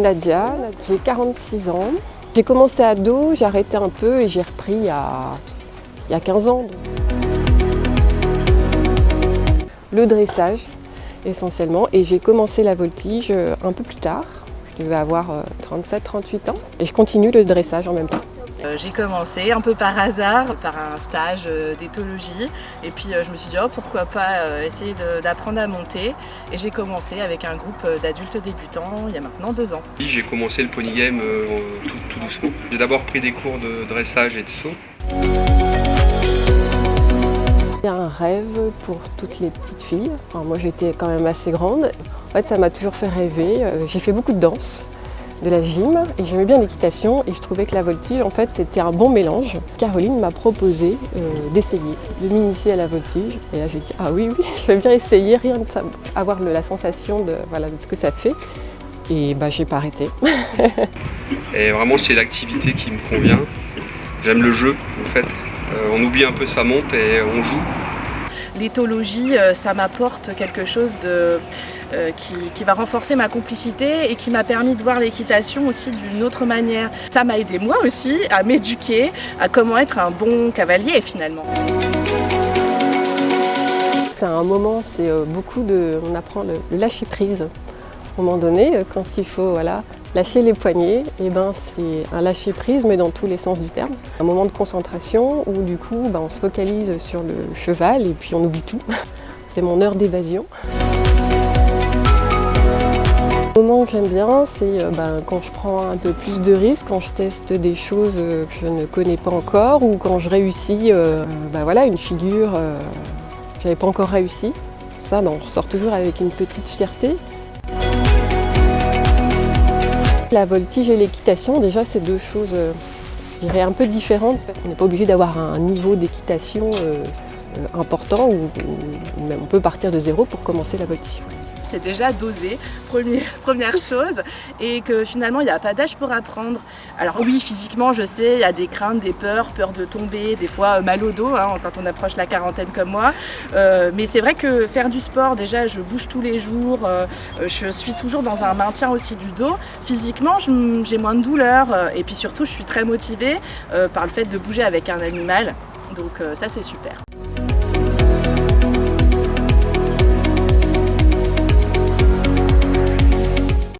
Nadia, j'ai 46 ans. J'ai commencé ado, j'ai arrêté un peu et j'ai repris il y a 15 ans. Le dressage essentiellement, et j'ai commencé la voltige un peu plus tard. Je devais avoir 37-38 ans et je continue le dressage en même temps. J'ai commencé un peu par hasard, par un stage d'éthologie, et puis je me suis dit pourquoi pas essayer d'apprendre à monter, et j'ai commencé avec un groupe d'adultes débutants il y a maintenant 2 ans. J'ai commencé le pony game tout doucement. J'ai d'abord pris des cours de dressage et de saut. C'est un rêve pour toutes les petites filles. Enfin, moi j'étais quand même assez grande. En fait ça m'a toujours fait rêver. J'ai fait beaucoup de danse, de la gym, et j'aimais bien l'équitation, et je trouvais que la voltige en fait c'était un bon mélange. Caroline m'a proposé d'essayer, de m'initier à la voltige, et là j'ai dit ah oui, je vais bien essayer, rien que ça, avoir la sensation de ce que ça fait, et j'ai pas arrêté. Et vraiment c'est l'activité qui me convient. J'aime le jeu en fait. On oublie un peu sa monte et on joue. L'éthologie, ça m'apporte quelque chose qui va renforcer ma complicité et qui m'a permis de voir l'équitation aussi d'une autre manière. Ça m'a aidé moi aussi à m'éduquer à comment être un bon cavalier finalement. C'est un moment, c'est on apprend le lâcher prise. À un moment donné, quand il faut lâcher les poignets, c'est un lâcher prise mais dans tous les sens du terme. Un moment de concentration où du coup on se focalise sur le cheval et puis on oublie tout. C'est mon heure d'évasion. Le moment que j'aime bien, c'est quand je prends un peu plus de risques, quand je teste des choses que je ne connais pas encore, ou quand je réussis une figure que je n'avais pas encore réussi. Ça, on ressort toujours avec une petite fierté. La voltige et l'équitation, déjà, c'est deux choses, je dirais, un peu différentes. On n'est pas obligé d'avoir un niveau d'équitation important, ou même on peut partir de zéro pour commencer la voltige. C'est déjà d'oser, première chose, et que finalement il n'y a pas d'âge pour apprendre. Alors oui, physiquement je sais, il y a des craintes, des peurs de tomber, des fois mal au dos quand on approche la quarantaine comme moi, mais c'est vrai que faire du sport, déjà je bouge tous les jours, je suis toujours dans un maintien aussi du dos. Physiquement j'ai moins de douleur, et puis surtout je suis très motivée par le fait de bouger avec un animal, donc ça c'est super.